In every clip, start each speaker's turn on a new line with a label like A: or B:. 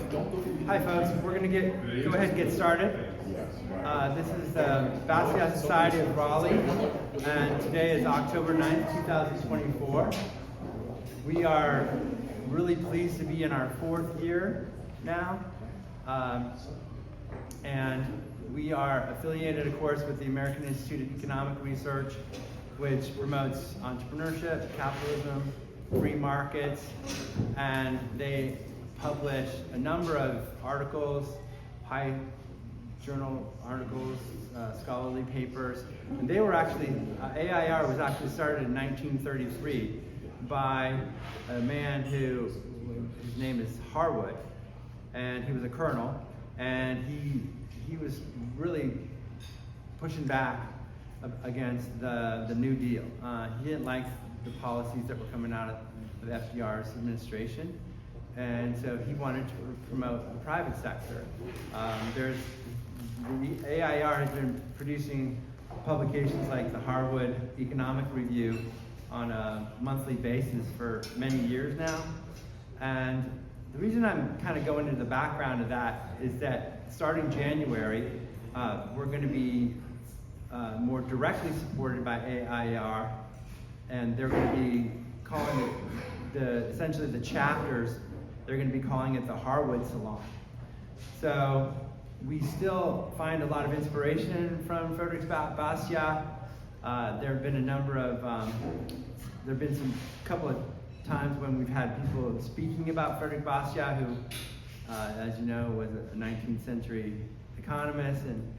A: Hi folks, we're going to go ahead and get started. This is the Bastiat Society of Raleigh, and today is October 9th, 2024. We are really pleased to be in our fourth year now, and we are affiliated, of course, with the American Institute of Economic Research, which promotes entrepreneurship, capitalism, free markets, and they publish a number of articles, high journal articles, scholarly papers, and they were actually, AIER was actually started in 1933 by a man his name is Harwood, and he was a colonel, and he was really pushing back against the New Deal. He didn't like the policies that were coming out of FDR's administration, and so he wanted to promote the private sector. The AIER has been producing publications like the Harwood Economic Review on a monthly basis for many years now, and the reason I'm kind of going into the background of that is that starting January, we're going to be more directly supported by AIER, and they're going to be calling it essentially the chapters, they're going to be calling it the Harwood Salon. So we still find a lot of inspiration from Friedrich Bastiat. There have been a number of, there have been a couple of times when we've had people speaking about Friedrich Bastiat, who, as you know, was a 19th century economist and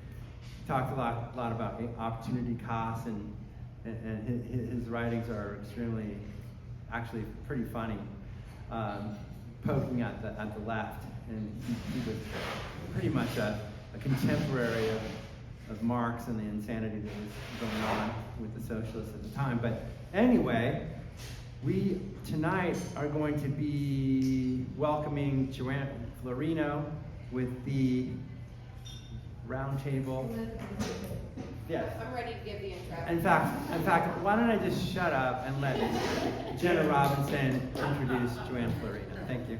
A: talked a lot about opportunity costs, and his writings are extremely, actually pretty funny, poking at the left, and he was pretty much a contemporary of Marx and the insanity that was going on with the socialists at the time. But anyway, we tonight are going to be welcoming Joanne Florino with the Roundtable. Yes.
B: I'm ready to give the intro.
A: In fact, why don't I just shut up and let Jenna Robinson introduce Joanne Florino. Thank you.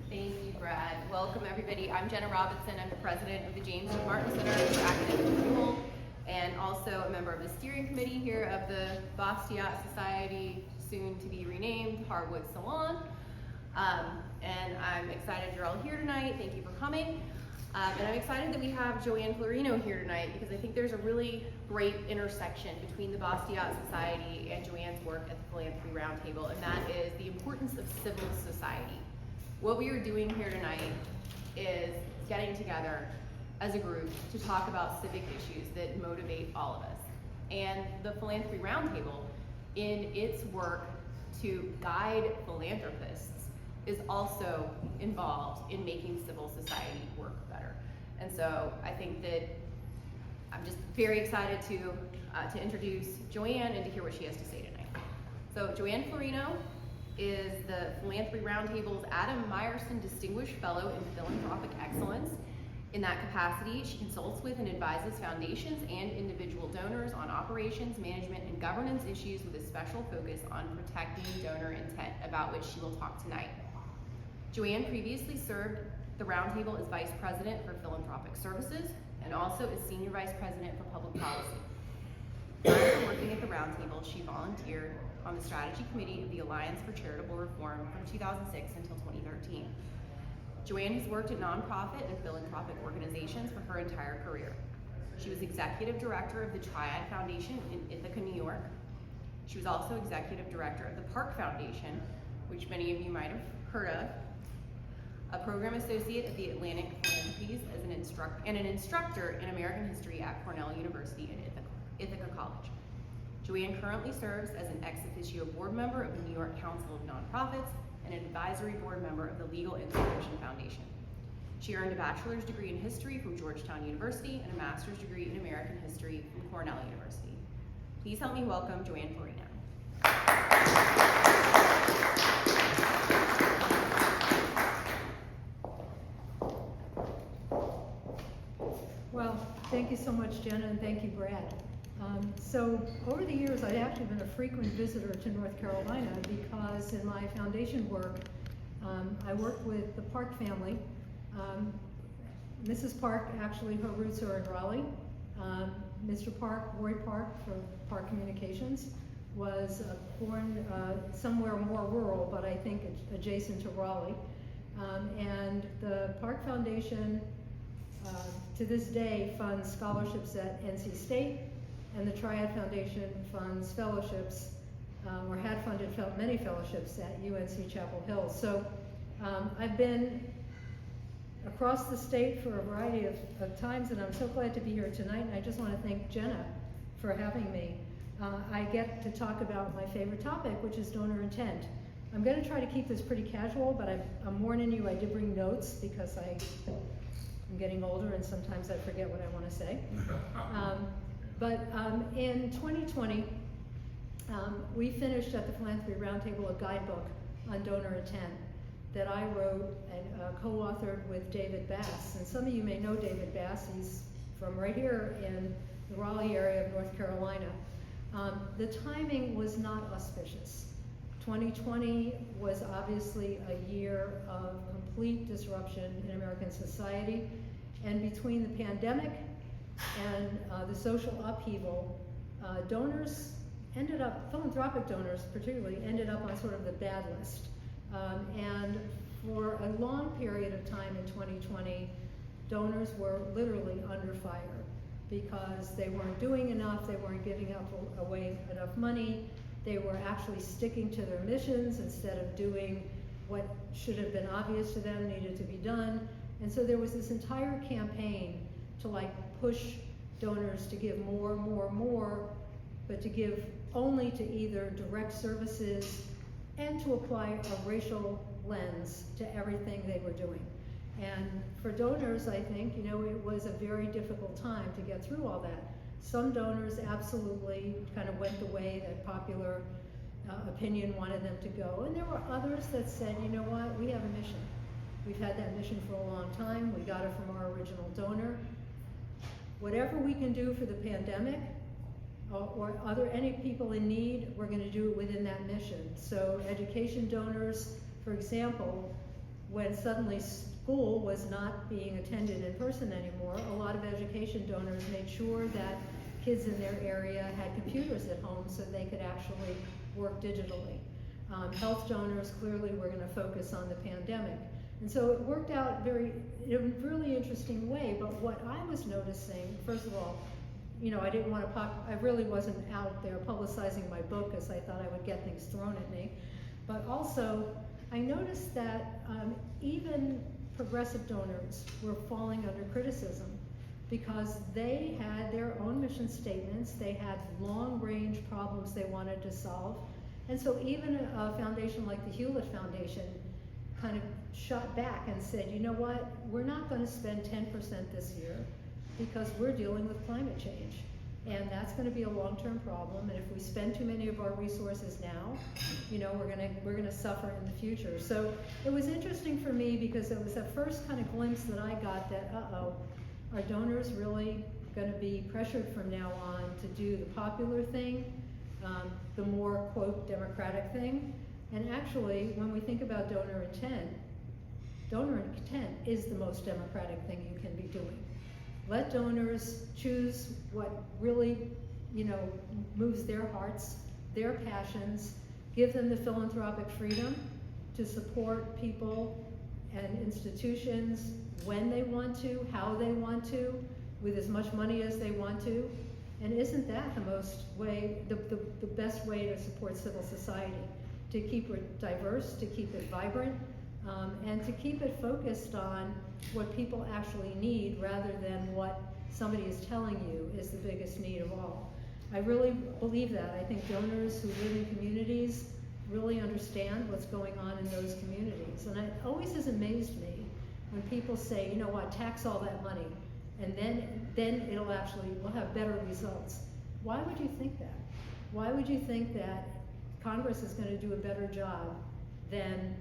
B: Thank you, Brad. Welcome, everybody. I'm Jenna Robinson. I'm the president of the James D. Martin Center for Academic Renewal, and also a member of the steering committee here of the Bastiat Society, soon to be renamed Harwood Salon. And I'm excited you're all here tonight. Thank you for coming. And I'm excited that we have Joanne Florino here tonight, because I think there's a really great intersection between the Bastiat Society and Joanne's work at the Philanthropy Roundtable, and that is the importance of civil society. What we are doing here tonight is getting together as a group to talk about civic issues that motivate all of us. And the Philanthropy Roundtable, in its work to guide philanthropists, is also involved in making civil society work better. And so I think that I'm just very excited to introduce Joanne and to hear what she has to say tonight. So Joanne Florino is the Philanthropy Roundtable's Adam Meyerson Distinguished Fellow in Philanthropic Excellence. In that capacity, she consults with and advises foundations and individual donors on operations, management, and governance issues, with a special focus on protecting donor intent, about which she will talk tonight. Joanne previously served the Roundtable as Vice President for Philanthropic Services and also as Senior Vice President for Public Policy. Prior to working at the Roundtable, she volunteered on the Strategy Committee of the Alliance for Charitable Reform from 2006 until 2013. Joanne has worked at nonprofit and philanthropic organizations for her entire career. She was Executive Director of the Triad Foundation in Ithaca, New York. She was also Executive Director of the Park Foundation, which many of you might have heard of, a program associate at the Atlantic Philanthropies as an instructor in American history at Cornell University in Ithaca College. Joanne currently serves as an ex officio board member of the New York Council of Nonprofits and an advisory board member of the Legal Inspiration Foundation. She earned a bachelor's degree in history from Georgetown University and a master's degree in American history from Cornell University. Please help me welcome Joanne Florino.
C: Well, thank you so much, Jenna, and thank you, Brad. So over the years, I've actually been a frequent visitor to North Carolina, because in my foundation work, I worked with the Park family. Mrs. Park, actually her roots are in Raleigh. Mr. Park, Roy Park for Park Communications, was born somewhere more rural, but I think adjacent to Raleigh. And the Park Foundation, to this day, funds scholarships at NC State, and the Triad Foundation funds fellowships, or had funded many fellowships at UNC Chapel Hill. So I've been across the state for a variety of times, and I'm so glad to be here tonight, and I just want to thank Jenna for having me. I get to talk about my favorite topic, which is donor intent. I'm going to try to keep this pretty casual, but I'm warning you, I did bring notes because I'm getting older and sometimes I forget what I want to say. In 2020, we finished at the Philanthropy Roundtable a guidebook on donor intent that I wrote and co-authored with David Bass. And some of you may know David Bass. He's from right here in the Raleigh area of North Carolina. The timing was not auspicious. 2020 was obviously a year of complete disruption in American society. And between the pandemic and the social upheaval, donors ended up, philanthropic donors particularly, ended up on sort of the bad list. And for a long period of time in 2020, donors were literally under fire because they weren't doing enough, they weren't giving away enough money, they were actually sticking to their missions instead of doing what should have been obvious to them needed to be done. And so there was this entire campaign to like push donors to give more, but to give only to either direct services and to apply a racial lens to everything they were doing. And for donors, I think, you know, it was a very difficult time to get through all that. Some donors absolutely kind of went the way that popular opinion wanted them to go. And there were others that said, you know what, we have a mission. We've had that mission for a long time. We got it from our original donor. Whatever we can do for the pandemic, or any people in need, we're going to do it within that mission. So education donors, for example, when suddenly school was not being attended in person anymore, a lot of education donors made sure that kids in their area had computers at home so they could actually work digitally. Health donors clearly were going to focus on the pandemic. And so it worked out in a really interesting way, but what I was noticing, first of all, you know, I didn't want to I really wasn't out there publicizing my book because I thought I would get things thrown at me. But also, I noticed that even progressive donors were falling under criticism because they had their own mission statements, they had long-range problems they wanted to solve. And so even a foundation like the Hewlett Foundation kind of shot back and said, you know what, we're not going to spend 10% this year because we're dealing with climate change. And that's going to be a long-term problem. And if we spend too many of our resources now, you know, we're gonna suffer in the future. So it was interesting for me because it was the first kind of glimpse that I got that, are donors really going to be pressured from now on to do the popular thing, the more, quote, democratic thing? And actually, when we think about donor intent is the most democratic thing you can be doing. Let donors choose what really, you know, moves their hearts, their passions, give them the philanthropic freedom to support people and institutions when they want to, how they want to, with as much money as they want to. And isn't that the best way to support civil society? To keep it diverse, to keep it vibrant, and to keep it focused on what people actually need rather than what somebody is telling you is the biggest need of all. I really believe that. I think donors who live in communities really understand what's going on in those communities. And it always has amazed me when people say, you know what, tax all that money, and then we'll have better results. Why would you think that? Why would you think that Congress is going to do a better job than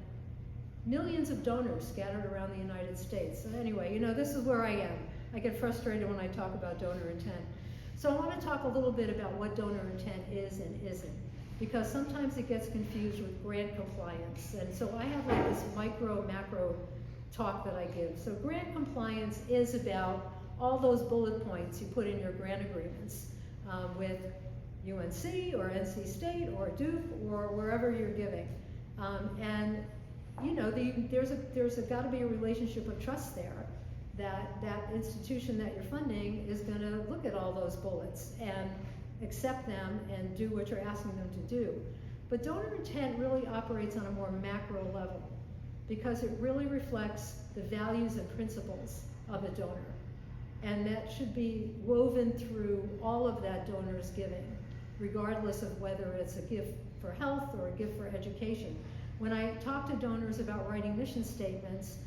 C: millions of donors scattered around the United States? So anyway, you know, this is where I am. I get frustrated when I talk about donor intent. So I want to talk a little bit about what donor intent is and isn't. because sometimes it gets confused with grant compliance. And so I have like this micro, macro talk that I give. So grant compliance is about all those bullet points you put in your grant agreements with UNC or NC State or Duke or wherever you're giving. And you know, there's got to be a relationship of trust there, that institution that you're funding is going to look at all those bullets and accept them and do what you're asking them to do. But donor intent really operates on a more macro level because it really reflects the values and principles of a donor. And that should be woven through all of that donor's giving, regardless of whether it's a gift for health or a gift for education. When I talk to donors about writing mission statements,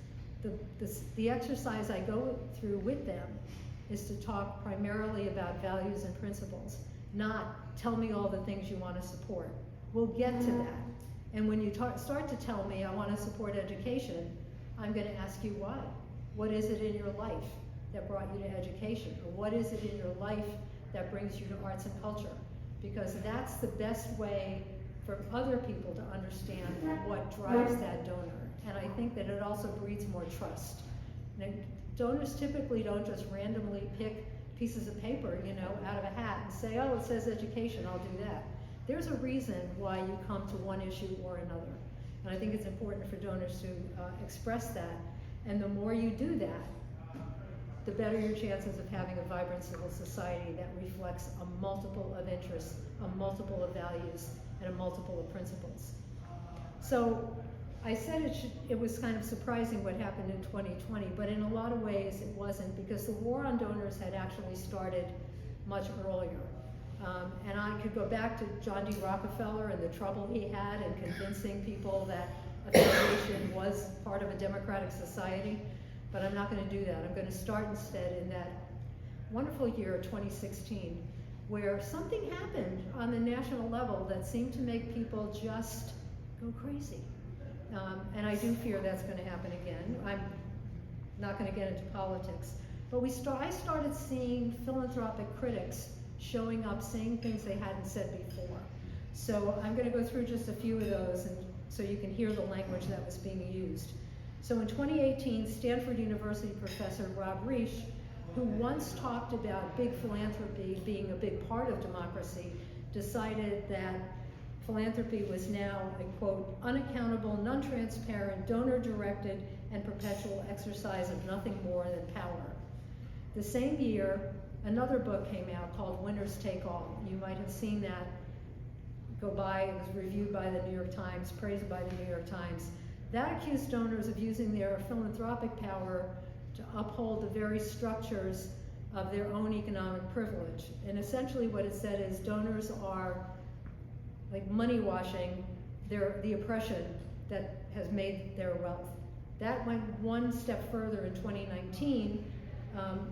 C: the exercise I go through with them is to talk primarily about values and principles, not tell me all the things you want to support. We'll get to that. And when you start to tell me I want to support education, I'm going to ask you why. What is it in your life that brought you to education? Or what is it in your life that brings you to arts and culture? Because that's the best way for other people to understand what drives that donor. And I think that it also breeds more trust. Now, donors typically don't just randomly pick pieces of paper, you know, out of a hat and say, oh, it says education, I'll do that. There's a reason why you come to one issue or another. And I think it's important for donors to express that. And the more you do that, the better your chances of having a vibrant civil society that reflects a multiple of interests, a multiple of values, and a multiple of principles. So I said it was kind of surprising what happened in 2020, but in a lot of ways it wasn't, because the war on donors had actually started much earlier. And I could go back to John D. Rockefeller and the trouble he had in convincing people that a foundation was part of a democratic society, but I'm not going to do that. I'm going to start instead in that wonderful year, 2016, where something happened on the national level that seemed to make people just go crazy. And I do fear that's going to happen again. I'm not going to get into politics. But I started seeing philanthropic critics showing up saying things they hadn't said before. So I'm going to go through just a few of those and so you can hear the language that was being used. So in 2018, Stanford University professor Rob Reich, who once talked about big philanthropy being a big part of democracy, decided that philanthropy was now a, quote, unaccountable, non-transparent, donor-directed, and perpetual exercise of nothing more than power. The same year, another book came out called Winners Take All. You might have seen that go by. It was reviewed by the New York Times, praised by the New York Times. That accused donors of using their philanthropic power to uphold the very structures of their own economic privilege. And essentially what it said is donors are like money washing the oppression that has made their wealth. That went one step further in 2019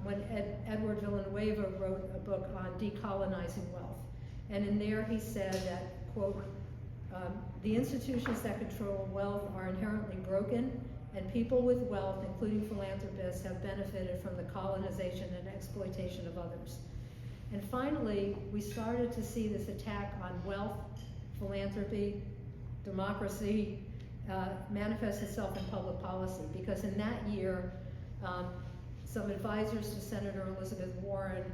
C: when Edward Villanueva wrote a book on decolonizing wealth. And in there he said that, quote, the institutions that control wealth are inherently broken, and people with wealth, including philanthropists, have benefited from the colonization and exploitation of others. And finally, we started to see this attack on wealth, philanthropy, democracy, manifest itself in public policy, because in that year, some advisors to Senator Elizabeth Warren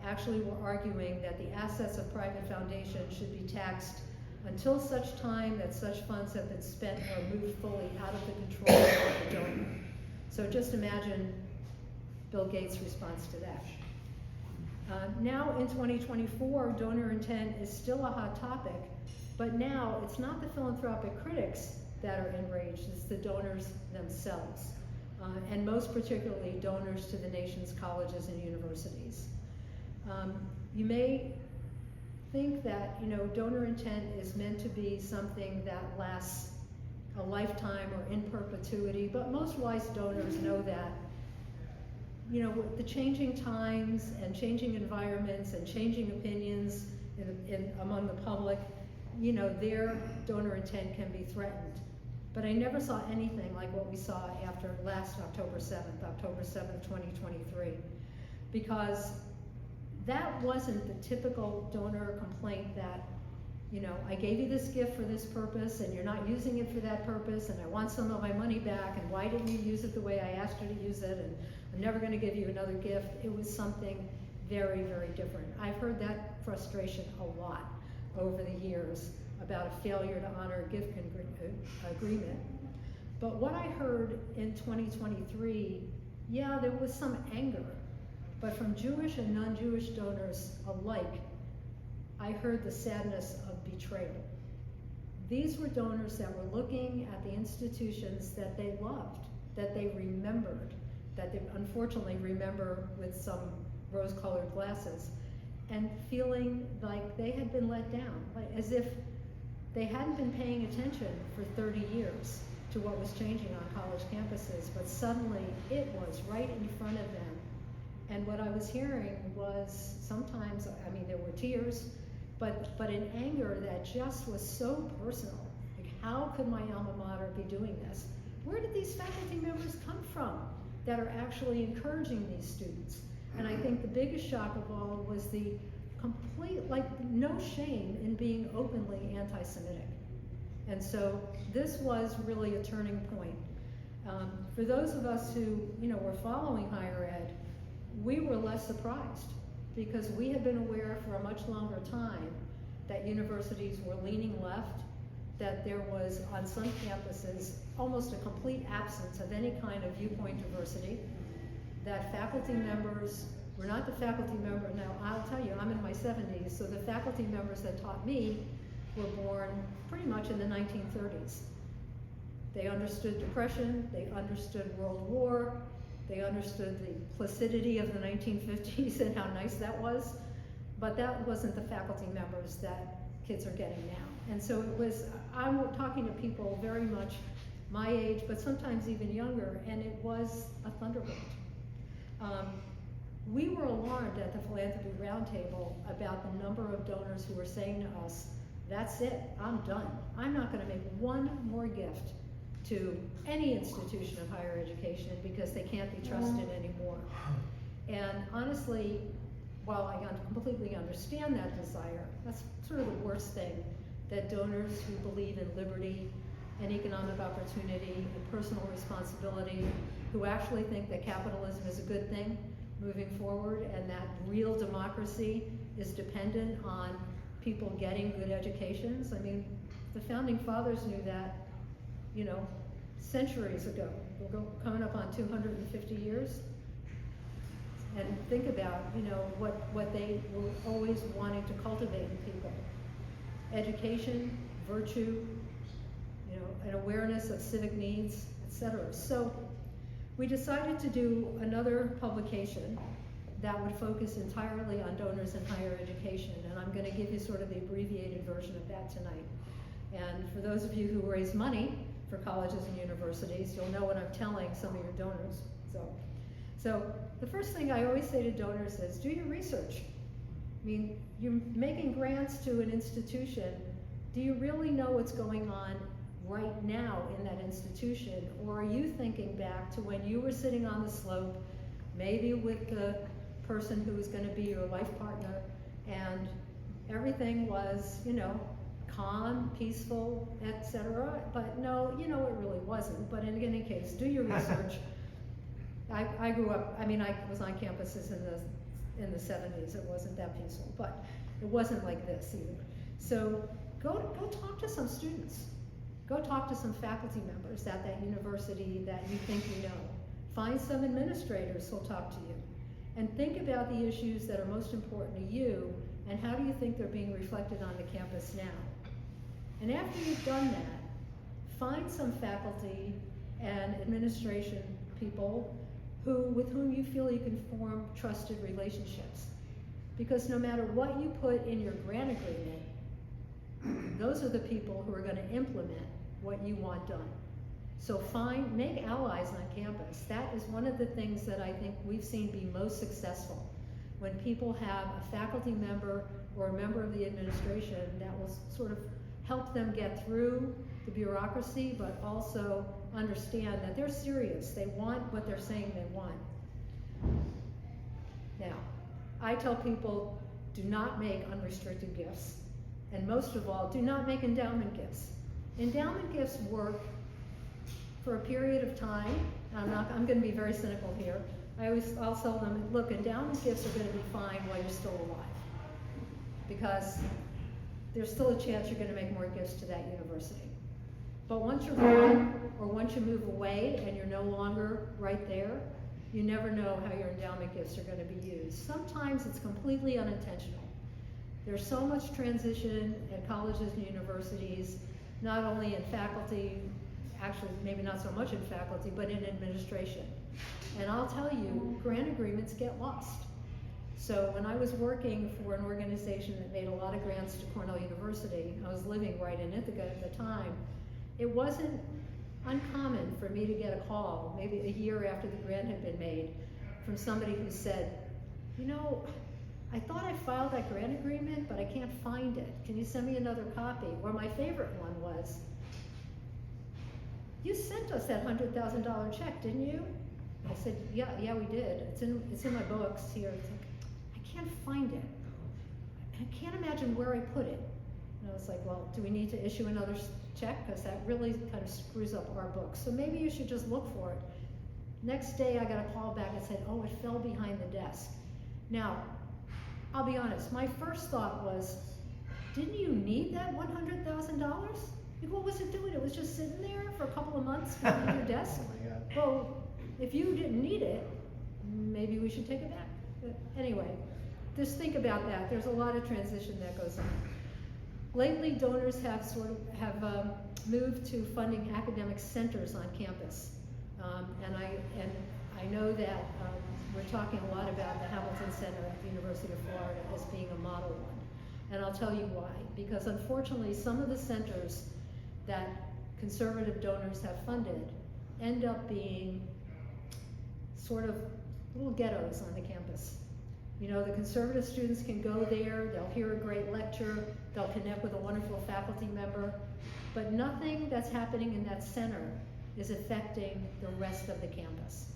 C: actually were arguing that the assets of private foundations should be taxed until such time that such funds have been spent or moved fully out of the control of the donor. So just imagine Bill Gates' response to that. Now in 2024, donor intent is still a hot topic, but now it's not the philanthropic critics that are enraged, it's the donors themselves, and most particularly donors to the nation's colleges and universities. You may think that, you know, donor intent is meant to be something that lasts a lifetime or in perpetuity, but most wise donors know that, you know, with the changing times and changing environments and changing opinions among the public, you know, their donor intent can be threatened. But I never saw anything like what we saw after last October 7th, 2023, because that wasn't the typical donor complaint that you know, I gave you this gift for this purpose and you're not using it for that purpose and I want some of my money back and why didn't you use it the way I asked you to use it and I'm never going to give you another gift. It was something very, very different. I've heard that frustration a lot over the years about a failure to honor a gift agreement. But what I heard in 2023, yeah, there was some anger, but from Jewish and non-Jewish donors alike, I heard the sadness of betrayal. These were donors that were looking at the institutions that they loved, that they remembered, that they unfortunately remember with some rose-colored glasses, and feeling like they had been let down, like as if they hadn't been paying attention for 30 years to what was changing on college campuses, but suddenly it was right in front of them. And what I was hearing was sometimes, I mean, there were tears, but an anger that just was so personal. Like, how could my alma mater be doing this? Where did these faculty members come from that are actually encouraging these students? And I think the biggest shock of all was the complete, like, no shame in being openly anti-Semitic. And so this was really a turning point. For those of us who, you know, were following higher ed, we were less surprised because we had been aware for a much longer time that universities were leaning left, that there was on some campuses almost a complete absence of any kind of viewpoint diversity, that faculty members were not the faculty member. Now, I'll tell you, I'm in my 70s, so the faculty members that taught me were born pretty much in the 1930s. They understood depression, they understood World War, they understood the placidity of the 1950s and how nice that was, but that wasn't the faculty members that kids are getting now. And so it was, I'm talking to people very much my age, but sometimes even younger, and it was a thunderbolt. We were alarmed at the Philanthropy Roundtable about the number of donors who were saying to us, that's it, I'm done. I'm not gonna make one more gift to any institution of higher education because they can't be trusted anymore. And honestly, while I completely understand that desire, that's sort of the worst thing, that donors who believe in liberty and economic opportunity and personal responsibility, who actually think that capitalism is a good thing moving forward and that real democracy is dependent on people getting good educations. I mean, the founding fathers knew that, you know, centuries ago. We're coming up on 250 years. And think about, you know, what they were always wanting to cultivate in people. Education, virtue, you know, an awareness of civic needs, etc. So we decided to do another publication that would focus entirely on donors in higher education, and I'm going to give you sort of the abbreviated version of that tonight. And for those of you who raise money for colleges and universities, you'll know what I'm telling some of your donors. So the first thing I always say to donors is, do your research. I mean, you're making grants to an institution. Do you really know what's going on right now in that institution? Or are you thinking back to when you were sitting on the slope, maybe with the person who was going to be your life partner, and everything was, you know, calm, peaceful, etc. But no, you know, it really wasn't. But in any case, do your research. I grew up, I mean, I was on campuses in the 70s. It wasn't that peaceful, but it wasn't like this either. So go talk to some students. Go talk to some faculty members at that university that you think you know. Find some administrators who'll talk to you. And think about the issues that are most important to you, and how do you think they're being reflected on the campus now. And after you've done that, find some faculty and administration people with whom you feel you can form trusted relationships. Because no matter what you put in your grant agreement, those are the people who are going to implement what you want done. So make allies on campus. That is one of the things that I think we've seen be most successful. When people have a faculty member or a member of the administration that will sort of help them get through the bureaucracy, but also understand that they're serious. They want what they're saying they want. Now, I tell people, do not make unrestricted gifts. And most of all, do not make endowment gifts. Endowment gifts work for a period of time. I'm going to be very cynical here. I'll tell them, look, endowment gifts are going to be fine while you're still alive, because there's still a chance you're going to make more gifts to that university. But once you're gone, or once you move away and you're no longer right there, you never know how your endowment gifts are going to be used. Sometimes it's completely unintentional. There's so much transition at colleges and universities, not only in faculty, actually maybe not so much in faculty, but in administration. And I'll tell you, grant agreements get lost. So when I was working for an organization that made a lot of grants to Cornell University, I was living right in Ithaca at the time, it wasn't uncommon for me to get a call, maybe a year after the grant had been made, from somebody who said, you know, I thought I filed that grant agreement, but I can't find it. Can you send me another copy? Or my favorite one was, you sent us that $100,000 check, didn't you? I said, yeah, we did. It's in my books here. It's like, I can't find it. I can't imagine where I put it. And I was like, well, do we need to issue another check? Because that really kind of screws up our books. So maybe you should just look for it. Next day, I got a call back and said, oh, it fell behind the desk. Now, I'll be honest, my first thought was, didn't you need that $100,000? Like, what was it doing? It was just sitting there for a couple of months behind your desk?
A: Oh my God.
C: Well, if you didn't need it, maybe we should take it back. But anyway, just think about that. There's a lot of transition that goes on. Lately, donors have moved to funding academic centers on campus. And I know that we're talking a lot about the Hamilton Center at the University of Florida as being a model one. And I'll tell you why. Because unfortunately, some of the centers that conservative donors have funded end up being sort of little ghettos on the campus. You know, the conservative students can go there, they'll hear a great lecture, they'll connect with a wonderful faculty member, but nothing that's happening in that center is affecting the rest of the campus.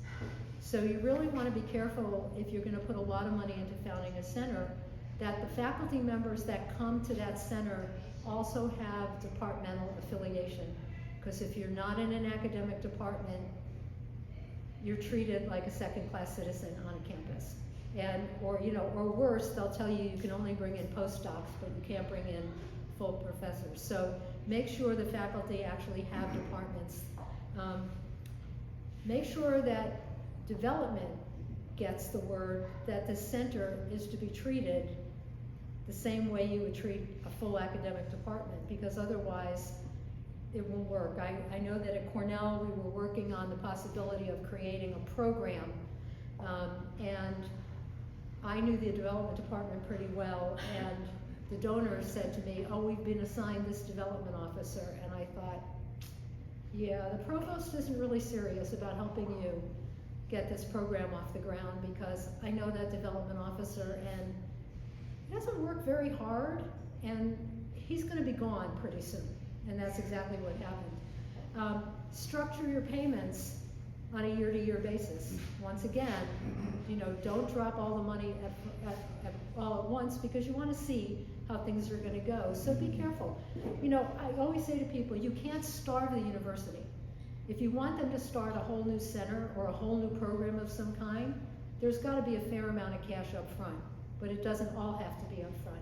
C: So you really want to be careful, if you're going to put a lot of money into founding a center, that the faculty members that come to that center also have departmental affiliation. Because if you're not in an academic department, you're treated like a second-class citizen on a campus. Or worse, they'll tell you you can only bring in postdocs, but you can't bring in full professors. So make sure the faculty actually have departments. Make sure that development gets the word that the center is to be treated the same way you would treat a full academic department, because otherwise it won't work. I know that at Cornell we were working on the possibility of creating a program, and I knew the development department pretty well, and the donors said to me, oh, we've been assigned this development officer, and I thought, yeah, the provost isn't really serious about helping you get this program off the ground, because I know that development officer, and he doesn't work very hard, and he's going to be gone pretty soon. And that's exactly what happened. Structure your payments on a year-to-year basis. Once again, don't drop all the money all at once, because you want to see how things are going to go. So be careful. I always say to people, you can't starve the university. If you want them to start a whole new center or a whole new program of some kind, there's got to be a fair amount of cash up front, but it doesn't all have to be up front.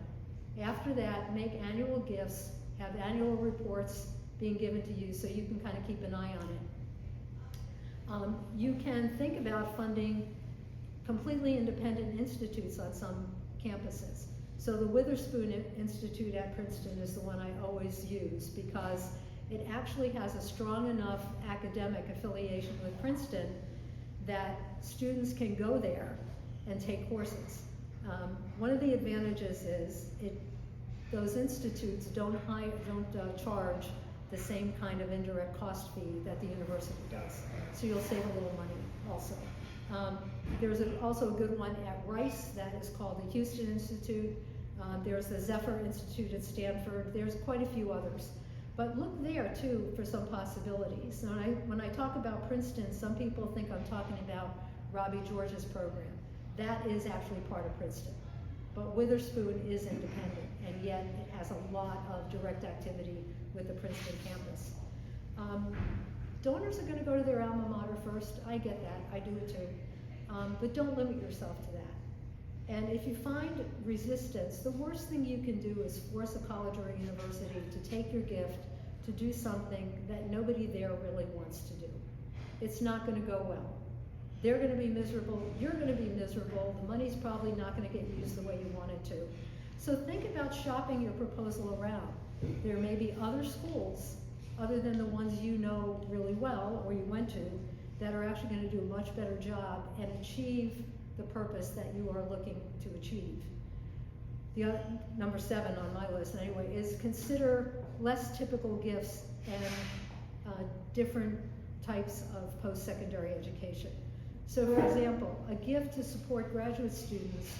C: After that, make annual gifts, have annual reports being given to you so you can kind of keep an eye on it. You can think about funding completely independent institutes on some campuses. So the Witherspoon Institute at Princeton is the one I always use, because it actually has a strong enough academic affiliation with Princeton that students can go there and take courses. One of the advantages is those institutes don't charge the same kind of indirect cost fee that the university does. So you'll save a little money also. There's also a good one at Rice that is called the Houston Institute. There's the Zephyr Institute at Stanford. There's quite a few others. But look there too for some possibilities. When I talk about Princeton, some people think I'm talking about Robbie George's program. That is actually part of Princeton. But Witherspoon is independent, and yet it has a lot of direct activity with the Princeton campus. Donors are going to go to their alma mater first. I get that. I do it too. But don't limit yourself to that. And if you find resistance, the worst thing you can do is force a college or a university to take your gift to do something that nobody there really wants to do. It's not going to go well. They're going to be miserable. You're going to be miserable. The money's probably not going to get used the way you want it to. So think about shopping your proposal around. There may be other schools, other than the ones you know really well or you went to, that are actually going to do a much better job and achieve the purpose that you are looking to achieve. The other, number 7 on my list anyway, is consider less typical gifts and different types of post-secondary education. So for example, a gift to support graduate students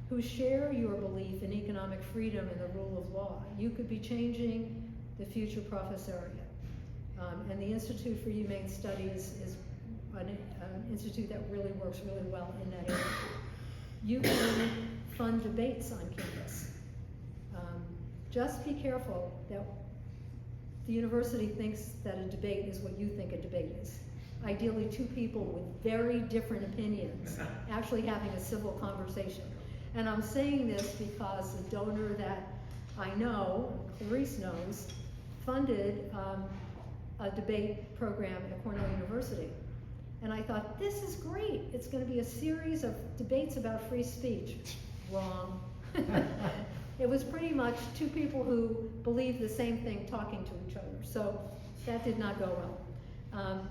C: who share your belief in economic freedom and the rule of law. You could be changing the future professoriate. And the Institute for Humane Studies is an institute that really works really well in that area. You can fund debates on campus. Just be careful that the university thinks that a debate is what you think a debate is. Ideally, 2 people with very different opinions actually having a civil conversation. And I'm saying this because a donor that I know, Clarice knows, funded a debate program at Cornell University. And I thought, this is great. It's going to be a series of debates about free speech. Wrong. It was pretty much 2 people who believed the same thing talking to each other. So that did not go well.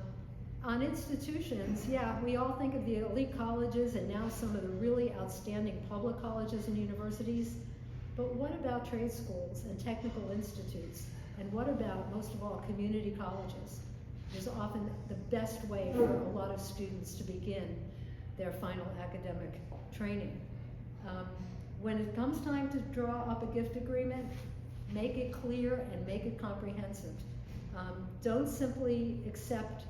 C: On institutions, yeah, we all think of the elite colleges and now some of the really outstanding public colleges and universities. But what about trade schools and technical institutes? And what about, most of all, community colleges? Is often the best way for a lot of students to begin their final academic training. When it comes time to draw up a gift agreement, make it clear and make it comprehensive. Don't simply accept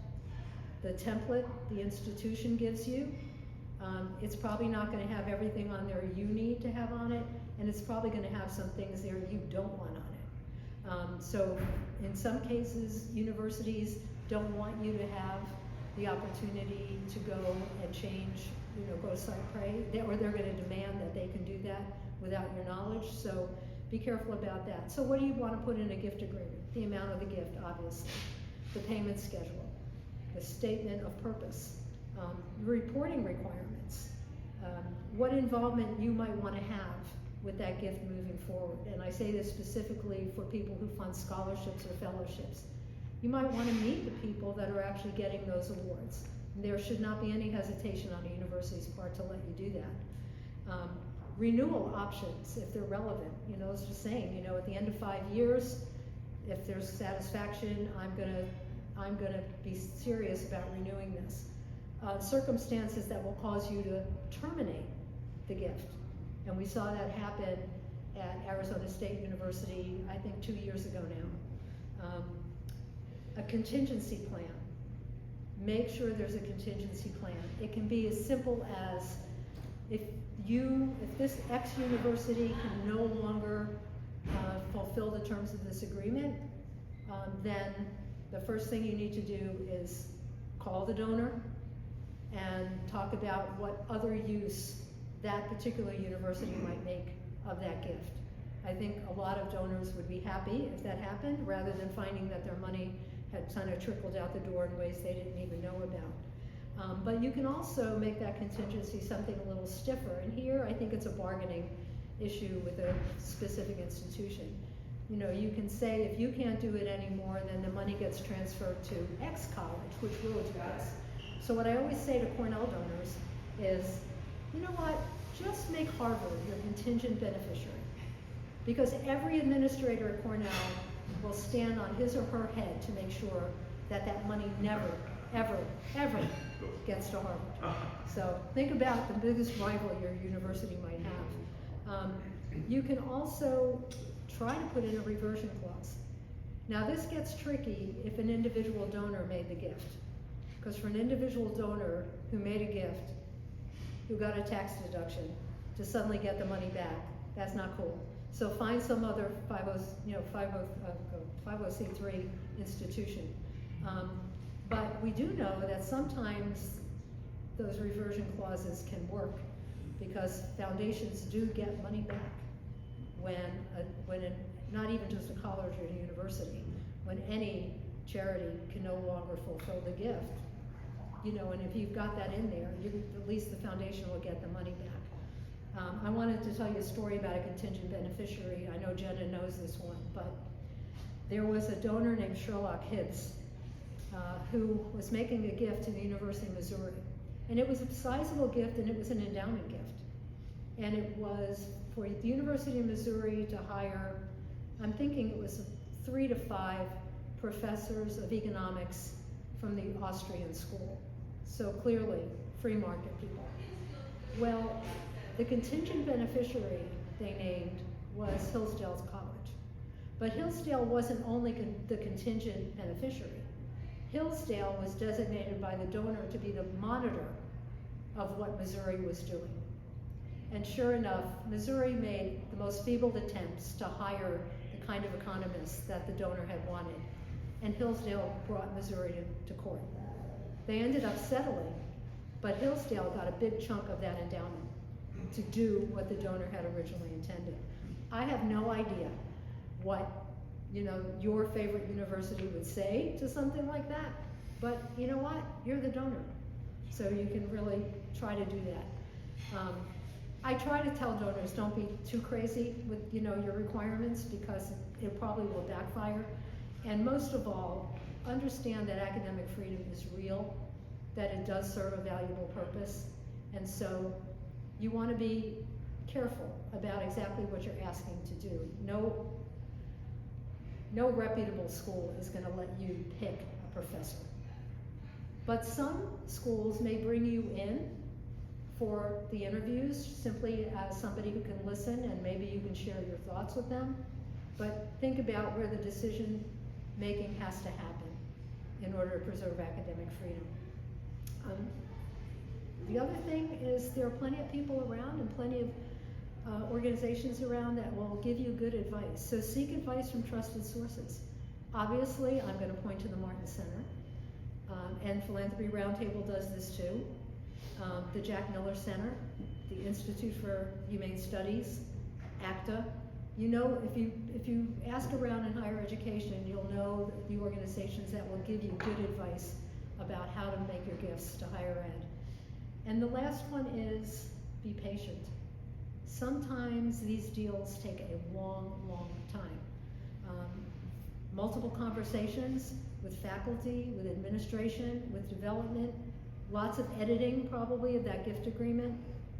C: the template the institution gives you. It's probably not going to have everything on there you need to have on it, and it's probably going to have some things there you don't want on it. So in some cases, universities don't want you to have the opportunity to go and change, go cypre, or they're going to demand that they can do that without your knowledge. So be careful about that. So what do you want to put in a gift agreement? The amount of the gift, obviously. The payment schedule. The statement of purpose. Reporting requirements. What involvement you might want to have with that gift moving forward. And I say this specifically for people who fund scholarships or fellowships. You might want to meet the people that are actually getting those awards. And there should not be any hesitation on the university's part to let you do that. Renewal options, if they're relevant. It's just saying, at the end of 5 years, if there's satisfaction, I'm gonna be serious about renewing this. Circumstances that will cause you to terminate the gift. And we saw that happen at Arizona State University, I think 2 years ago now. A contingency plan. Make sure there's a contingency plan. It can be as simple as if this X university can no longer fulfill the terms of this agreement, then the first thing you need to do is call the donor and talk about what other use that particular university might make of that gift. I think a lot of donors would be happy if that happened, rather than finding that their money had kind of trickled out the door in ways they didn't even know about. But you can also make that contingency something a little stiffer. And here, I think it's a bargaining issue with a specific institution. You can say if you can't do it anymore, then the money gets transferred to X college, which will do this. So what I always say to Cornell donors is, you know what, just make Harvard your contingent beneficiary. Because every administrator at Cornell will stand on his or her head to make sure that that money never, ever, ever gets to Harvard. So think about the biggest rival your university might have. You can also try to put in a reversion clause. Now this gets tricky if an individual donor made the gift. Because for an individual donor who made a gift, who got a tax deduction, to suddenly get the money back. That's not cool. So find some other 50C3 institution. But we do know that sometimes those reversion clauses can work because foundations do get money back when not even just a college or a university, when any charity can no longer fulfill the gift. And if you've got that in there, at least the foundation will get the money back. I wanted to tell you a story about a contingent beneficiary. I know Jenna knows this one, but there was a donor named Sherlock Hibbs who was making a gift to the University of Missouri. And it was a sizable gift, and it was an endowment gift. And it was for the University of Missouri to hire, I'm thinking it was 3 to 5 professors of economics from the Austrian school. So clearly, free market people. Well, the contingent beneficiary they named was Hillsdale's college. But Hillsdale wasn't only the contingent beneficiary. Hillsdale was designated by the donor to be the monitor of what Missouri was doing. And sure enough, Missouri made the most feeble attempts to hire the kind of economists that the donor had wanted. And Hillsdale brought Missouri to court. They ended up settling, but Hillsdale got a big chunk of that endowment to do what the donor had originally intended. I have no idea what your favorite university would say to something like that, but you know what? You're the donor, so you can really try to do that. I try to tell donors, don't be too crazy with your requirements, because it probably will backfire. And most of all, understand that academic freedom is real, that it does serve a valuable purpose, and so you want to be careful about exactly what you're asking to do. No reputable school is going to let you pick a professor. But some schools may bring you in for the interviews simply as somebody who can listen, and maybe you can share your thoughts with them. But think about where the decision making has to happen in order to preserve academic freedom. The other thing is there are plenty of people around and plenty of organizations around that will give you good advice. So seek advice from trusted sources. Obviously, I'm going to point to the Martin Center, and Philanthropy Roundtable does this too. The Jack Miller Center, the Institute for Humane Studies, ACTA. If you ask around in higher education, you'll know the organizations that will give you good advice about how to make your gifts to higher ed. And the last one is be patient. Sometimes these deals take a long, long time. Multiple conversations with faculty, with administration, with development, lots of editing probably of that gift agreement,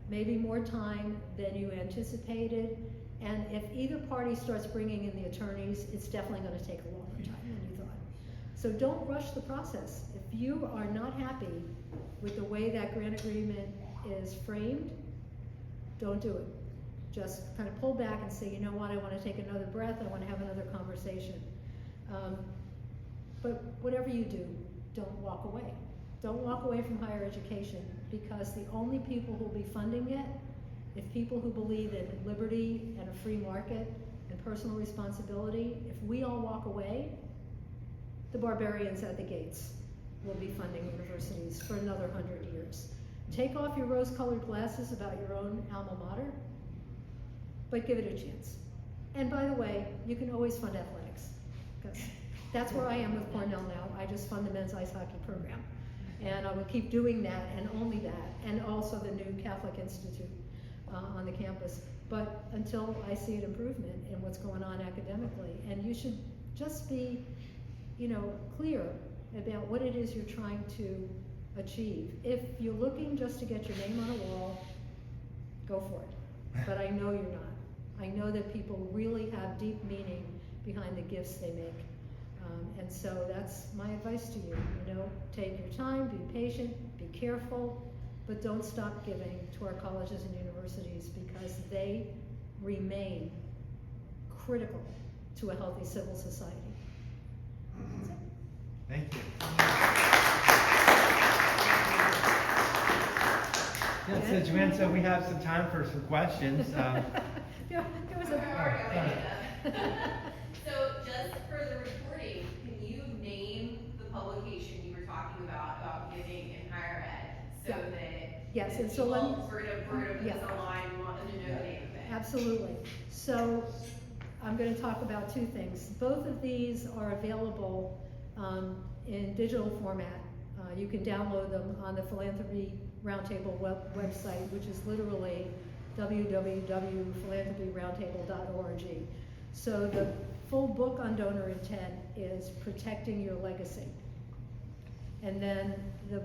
C: maybe more time than you anticipated. And if either party starts bringing in the attorneys, it's definitely going to take a longer time than you thought. So don't rush the process. If you are not happy with the way that grant agreement is framed, don't do it. Just kind of pull back and say, you know what, I want to take another breath, I want to have another conversation. But whatever you do, don't walk away. Don't walk away from higher education, because the only people who will be funding it, if people who believe in liberty and a free market and personal responsibility, if we all walk away, the barbarians at the gates will be funding universities for another 100 years. Take off your rose-colored glasses about your own alma mater, but give it a chance. And by the way, you can always fund athletics, because that's where I am with Cornell now. I just fund the men's ice hockey program. And I will keep doing that, and only that, and also the new Catholic Institute on the campus. But until I see an improvement in what's going on academically, and you should just be, clear about what it is you're trying to achieve. If you're looking just to get your name on a wall, go for it. But I know you're not. I know that people really have deep meaning behind the gifts they make. And so that's my advice to you. Take your time, be patient, be careful, but don't stop giving to our colleges and universities, because they remain critical to a healthy civil society.
A: Thank you.
D: Yeah,
A: So Joanne, so we have some time for some questions.
C: There was
B: Sorry, I already got my
C: a.
B: hand up. So just for the recording, can you name the publication you were talking about giving in higher ed, so
C: Yeah.
B: that
C: Yes,
B: the
C: and so let me-
B: people, we're gonna put
C: Yeah.
B: this online, we want them to know the name of it.
C: Absolutely. So I'm going to talk about two things. Both of these are available in digital format. You can download them on the Philanthropy Roundtable website, which is literally www.philanthropyroundtable.org. So the full book on donor intent is Protecting Your Legacy. And then the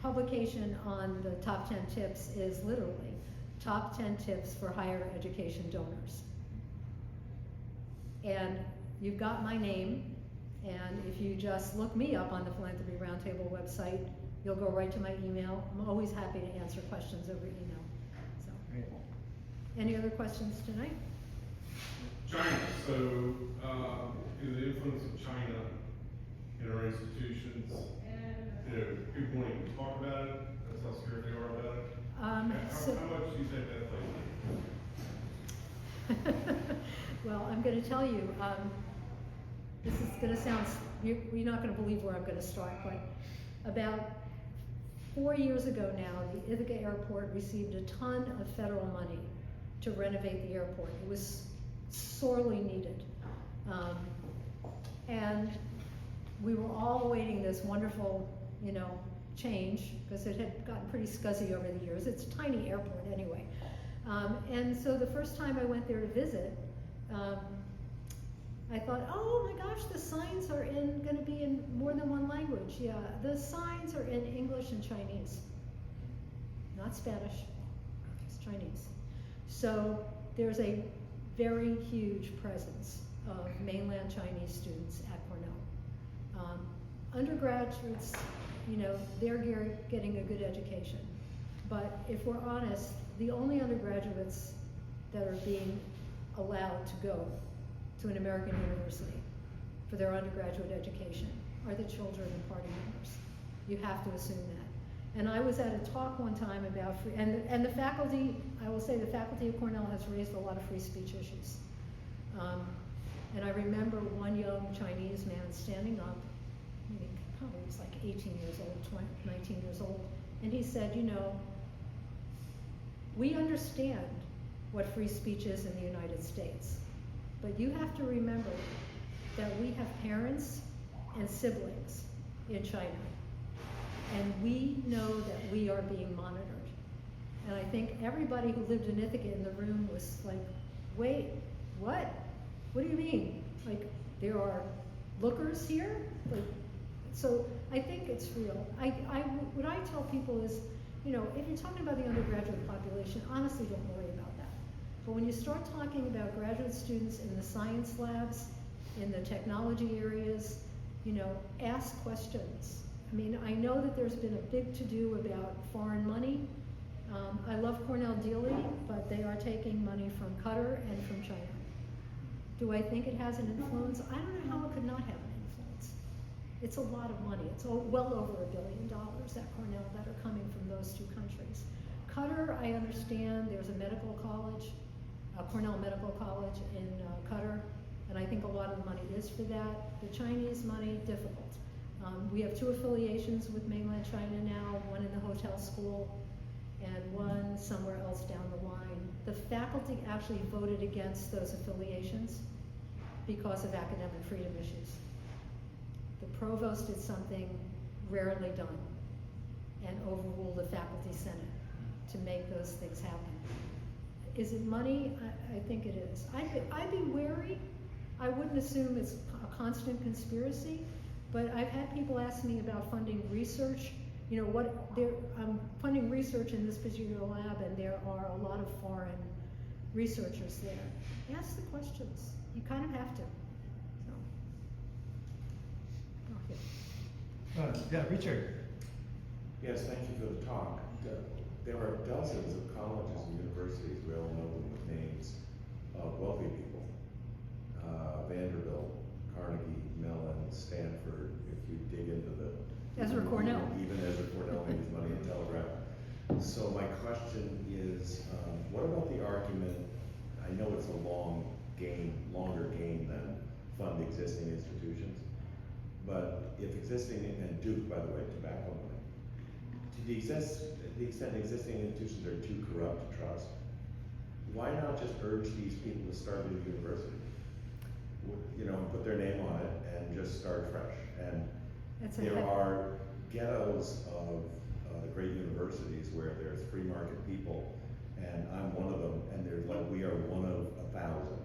C: publication on the top 10 tips is literally Top 10 Tips for Higher Education Donors. And you've got my name, and if you just look me up on the Philanthropy Roundtable website, you'll go right to my email. I'm always happy to answer questions over email. So,
A: Great.
C: any other questions tonight?
D: China, so, is the influence of China in our institutions, people won't even talk about it, that's how scared they are about it? How much do you think that plays?
C: Well, I'm going to tell you, this is going to sound, you're not going to believe where I'm going to start, but about 4 years ago now, the Ithaca Airport received a ton of federal money to renovate the airport. It was sorely needed. And we were all awaiting this wonderful, change, because it had gotten pretty scuzzy over the years. It's a tiny airport anyway. And so the first time I went there to visit, I thought, oh my gosh, the signs are going to be in more than one language. Yeah, the signs are in English and Chinese, not Spanish, it's Chinese. So there's a very huge presence of mainland Chinese students at Cornell. Undergraduates, they're getting a good education. But if we're honest, the only undergraduates that are being allowed to go to an American university for their undergraduate education are the children of party members. You have to assume that. And I was at a talk one time about free, and the faculty, I will say the faculty of Cornell has raised a lot of free speech issues. And I remember one young Chinese man standing up, he probably was like 18 years old, 19 years old, and he said, we understand what free speech is in the United States, but you have to remember that we have parents and siblings in China, and we know that we are being monitored. And I think everybody who lived in Ithaca in the room was like, wait, what? What do you mean? Like, there are lookers here? Like, so I think it's real. What I tell people is, if you're talking about the undergraduate population, honestly, don't worry about that. But when you start talking about graduate students in the science labs, in the technology areas, ask questions. I mean, I know that there's been a big to-do about foreign money. I love Cornell dearly, but they are taking money from Qatar and from China. Do I think it has an influence? I don't know how it could not have an influence. It's a lot of money. It's well over $1 billion at Cornell that are coming from those two countries. Qatar, I understand there's a medical college, Cornell Medical College in Qatar, and I think a lot of the money is for that. The Chinese money, difficult. We have 2 affiliations with mainland China now, one in the hotel school and one somewhere else down the line. The faculty actually voted against those affiliations because of academic freedom issues. The provost did something rarely done and overruled the faculty senate to make those things happen. Is it money? I think it is. I'd be wary. I wouldn't assume it's a constant conspiracy, but I've had people ask me about funding research. I'm funding research in this particular lab, and there are a lot of foreign researchers there. Ask the questions. You kind of have to.
A: Yeah, Richard.
E: Yes, thank you for the talk. There are dozens of colleges and universities, we all know them with names of wealthy people. Vanderbilt, Carnegie, Mellon, Stanford, if you dig into the...
C: Ezra Cornell.
E: Even Ezra Cornell made his money in Telegraph. So my question is, what about the argument, I know it's a longer game than fund existing institutions, but if existing, and Duke, by the way, tobacco money, to the extent existing institutions are too corrupt to trust, why not just urge these people to start a new university? You know, put their name on it and just start fresh. And
C: That's a
E: there
C: heck-
E: are ghettos of great universities where there's free market people, and I'm one of them, and they're like, we are one of 1,000.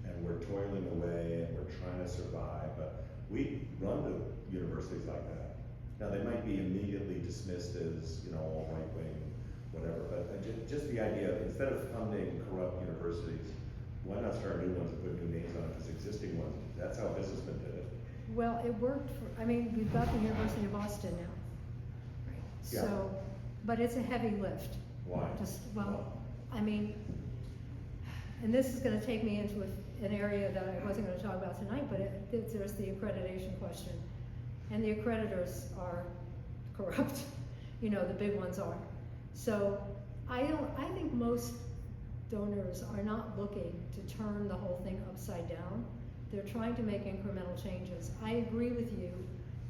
E: And we're toiling away and we're trying to survive, but we run to universities like that. Now, they might be immediately dismissed as, you know, all right wing, whatever, but just the idea, instead of funding corrupt universities, why not start new ones and put new names on it, because existing ones, that's how businessmen did it.
C: Well, it worked for, I mean, we've got the University of Boston now.
E: Yeah.
C: So, but it's a heavy lift.
E: Why?
C: Well, I mean, and this is gonna take me into an area that I wasn't gonna talk about tonight, but there's the accreditation question. And the accreditors are corrupt, you know, the big ones are. So, I think most donors are not looking to turn the whole thing upside down. They're trying to make incremental changes. I agree with you,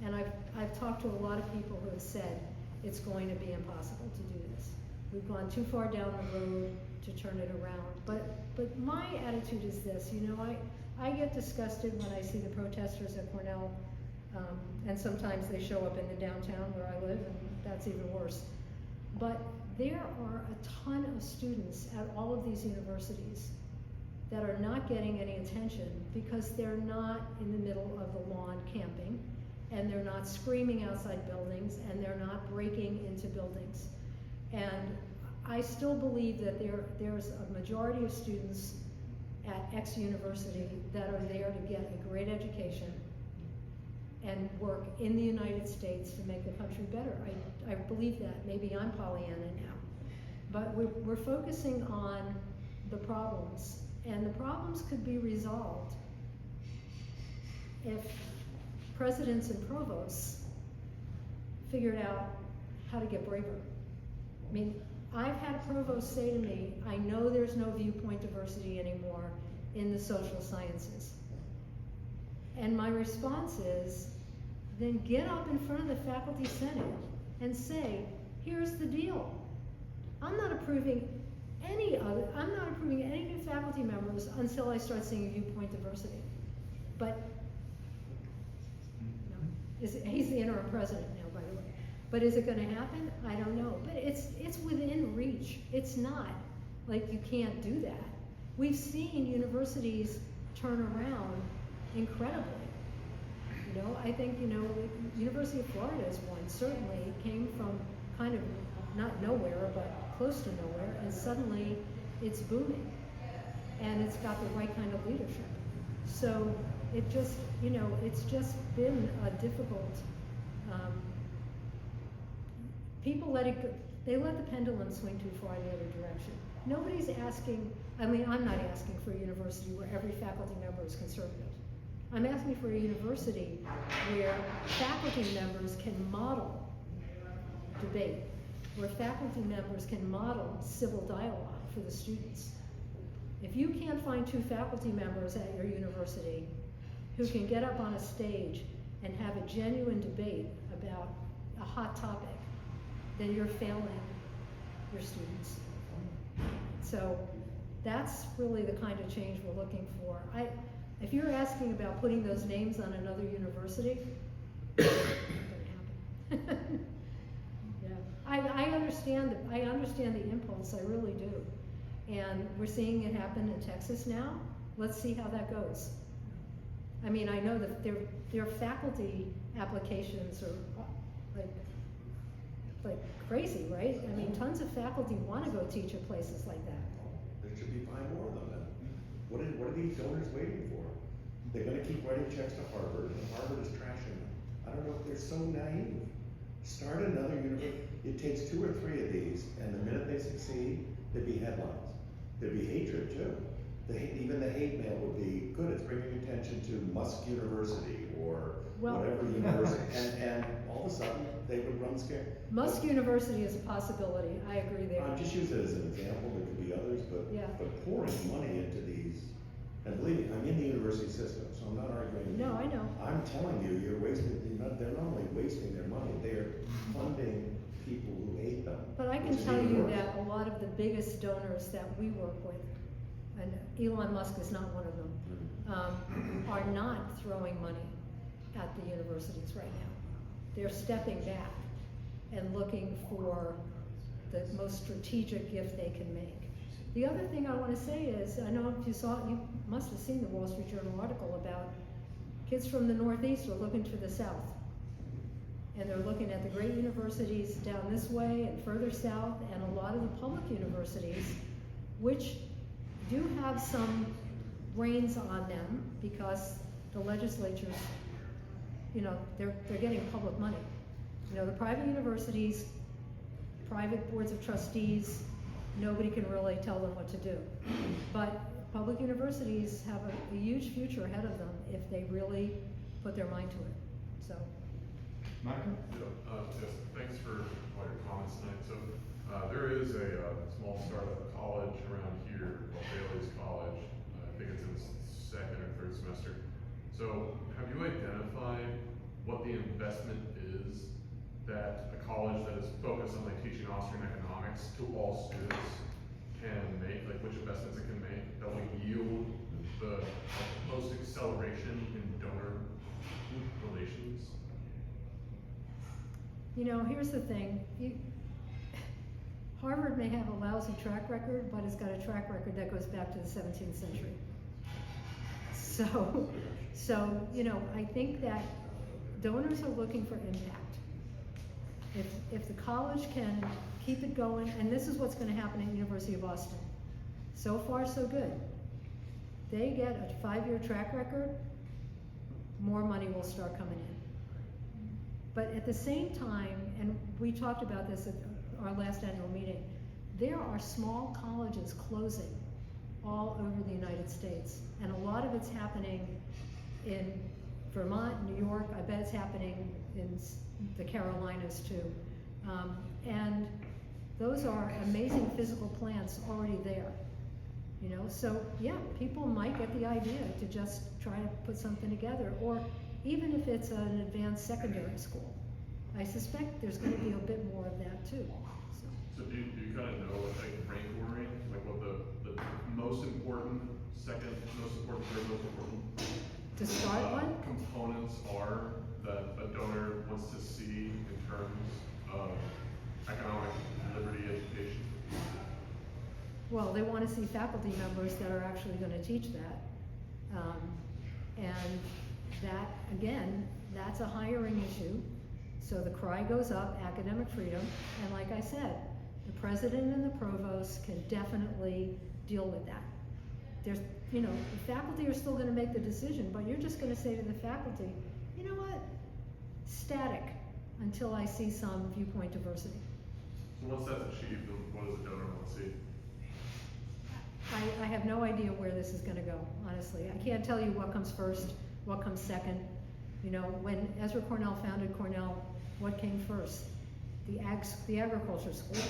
C: and I've talked to a lot of people who have said it's going to be impossible to do this. We've gone too far down the road to turn it around. But my attitude is this, you know, I get disgusted when I see the protesters at Cornell, and sometimes they show up in the downtown where I live, and that's even worse. But there are a ton of students at all of these universities that are not getting any attention because they're not in the middle of the lawn camping, and they're not screaming outside buildings, and they're not breaking into buildings. And I still believe that there's a majority of students at X university that are there to get a great education and work in the United States to make the country better. I believe that. Maybe I'm Pollyanna now. But we're focusing on the problems, and the problems could be resolved if presidents and provosts figured out how to get braver. I mean, I've had a provost say to me, I know there's no viewpoint diversity anymore in the social sciences. And my response is, then get up in front of the faculty senate and say, here's the deal. I'm not approving any new faculty members until I start seeing viewpoint diversity. But he's the interim president now, by the way. But is it going to happen? I don't know. But it's within reach. It's not like you can't do that. We've seen universities turn around incredibly. You know, I think, you know, the University of Florida is one. Certainly it came from kind of not nowhere, but close to nowhere, and suddenly it's booming. And it's got the right kind of leadership. So it just, you know, it's just been a difficult, people let it go, they let the pendulum swing too far in the other direction. Nobody's asking, I mean, I'm not asking for a university where every faculty member is conservative. I'm asking for a university where faculty members can model debate, where faculty members can model civil dialogue for the students. If you can't find two faculty members at your university who can get up on a stage and have a genuine debate about a hot topic, then you're failing your students. So that's really the kind of change we're looking for. If you're asking about putting those names on another university, it's not gonna happen. Yeah, I understand the impulse, I really do. And we're seeing it happen in Texas now. Let's see how that goes. I mean, I know that their faculty applications are like crazy, right? I mean, tons of faculty want to go teach at places like that.
E: There should be 5 more of them then. What are these donors waiting for? They're gonna keep writing checks to Harvard, and Harvard is trashing them. I don't know if they're so naive. Start another university. It takes 2 or 3 of these, and the minute they succeed, there'd be headlines. There'd be hatred too. even the hate mail would be, good, it's bringing attention to Musk University or
C: Well-
E: whatever university, and all of a sudden, they would run scared.
C: Musk University is a possibility, I agree there.
E: I just use it as an example, there could be others,
C: Yeah.
E: but pouring money into these, and believe me, I'm in the university system, so I'm not arguing. with
C: No,
E: you.
C: I know.
E: I'm telling you, they're not only wasting their money, they're funding people who hate them.
C: But I can
E: which is
C: tell
E: even
C: you
E: worse.
C: that a lot of the biggest donors that we work with, and Elon Musk is not one of them, are not throwing money at the universities right now. They're stepping back and looking for the most strategic gift they can make. The other thing I want to say is, I know if you must have seen the Wall Street Journal article about kids from the Northeast are looking to the South. And they're looking at the great universities down this way and further south, and a lot of the public universities, which do have some reins on them because the legislatures, they're getting public money. The private universities, private boards of trustees, nobody can really tell them what to do. But public universities have a huge future ahead of them if they really put their mind to it, so.
A: Michael?
F: Yes, thanks for all your comments tonight. So, there is a small startup college around here called Bailey's College. I think it's in its second or third semester. So, have you identified what the investment is that a college that is focused on like teaching Austrian economics to all students can make, like which investments it can make that will yield the most acceleration in donor relations?
C: Here's the thing. Harvard may have a lousy track record, but it's got a track record that goes back to the 17th century. So, I think that donors are looking for impact. If the college can keep it going, and this is what's going to happen at University of Boston. So far, so good. They get a 5-year track record, more money will start coming in. But at the same time, and we talked about this at our last annual meeting, there are small colleges closing all over the United States. And a lot of it's happening in Vermont, New York, I bet it's happening in the Carolinas too. And those are amazing physical plants already there. So yeah, people might get the idea to just try to put something together, or even if it's an advanced secondary school. I suspect there's going to be a bit more of that too.
F: So do you kind of know what like rank ordering, like what the most important, second most important, third most important
C: To start one?
F: components are that a donor wants to see in terms of economic liberty education?
C: Well, they want to see faculty members that are actually going to teach that. And that, again, that's a hiring issue. So the cry goes up, academic freedom, and like I said, the president and the provost can definitely deal with that. There's, the faculty are still going to make the decision, but you're just going to say to the faculty, you know what, static until I see some viewpoint diversity.
F: So once that's achieved, then what does a donor want to see?
C: I have no idea where this is going to go, honestly. I can't tell you what comes first, what comes second. When Ezra Cornell founded Cornell, what came first? The agriculture school.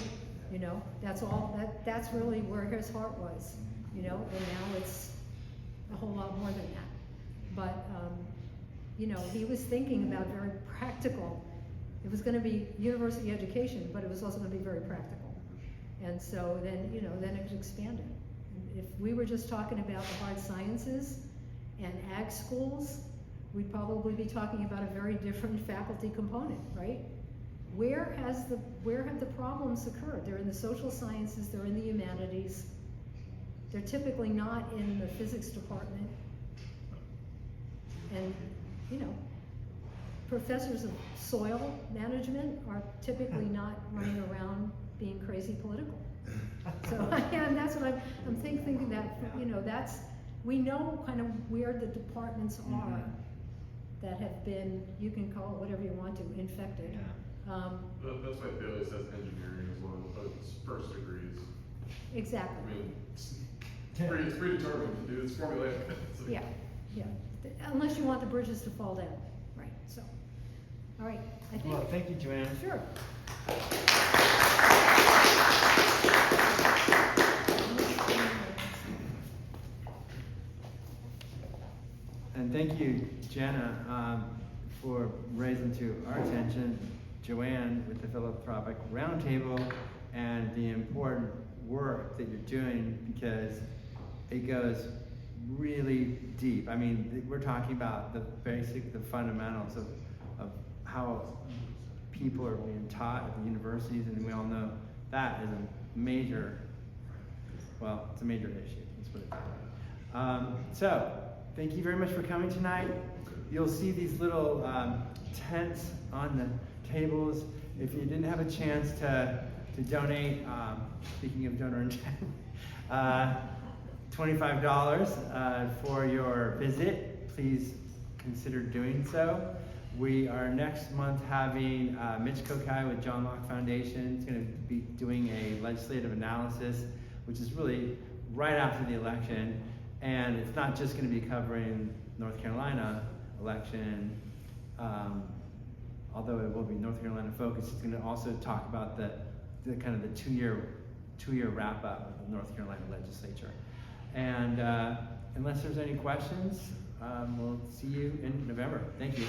C: That's all. That's really where his heart was. And now it's a whole lot more than that. But he was thinking about very practical. It was going to be university education, but it was also going to be very practical. And so then it expanded. If we were just talking about the hard sciences and ag schools, we'd probably be talking about a very different faculty component, right? Where have the problems occurred? They're in the social sciences, they're in the humanities. They're typically not in the physics department. And, professors of soil management are typically not running around being crazy political. So that's what I'm thinking that, we know kind of where the departments are that have been, you can call it whatever you want to, infected.
A: Yeah.
F: That's why Bailey says engineering is one of its first degrees.
C: Exactly.
F: I mean, It's predetermined to do, it's formulated. So-
C: Yeah, yeah, unless you want the bridges to fall down, right, so, all right, I think.
A: Well, thank you, Joanne.
C: Sure.
A: And thank you, Jenna, for raising to our attention Joanne with the Philanthropic Roundtable and the important work that you're doing, because it goes really deep. I mean, we're talking about the fundamentals of how people are being taught at the universities, and we all know that is a major, well, it's a major issue. Let's put it that way. So, thank you very much for coming tonight. You'll see these little tents on the tables. If you didn't have a chance to donate, speaking of donor intent, $25 for your visit, please consider doing so. We are next month having Mitch Kokai with John Locke Foundation. He's going to be doing a legislative analysis, which is really right after the election. And it's not just going to be covering North Carolina election, although it will be North Carolina focused. It's going to also talk about the kind of the two-year wrap up of the North Carolina legislature. And unless there's any questions, we'll see you in November. Thank you.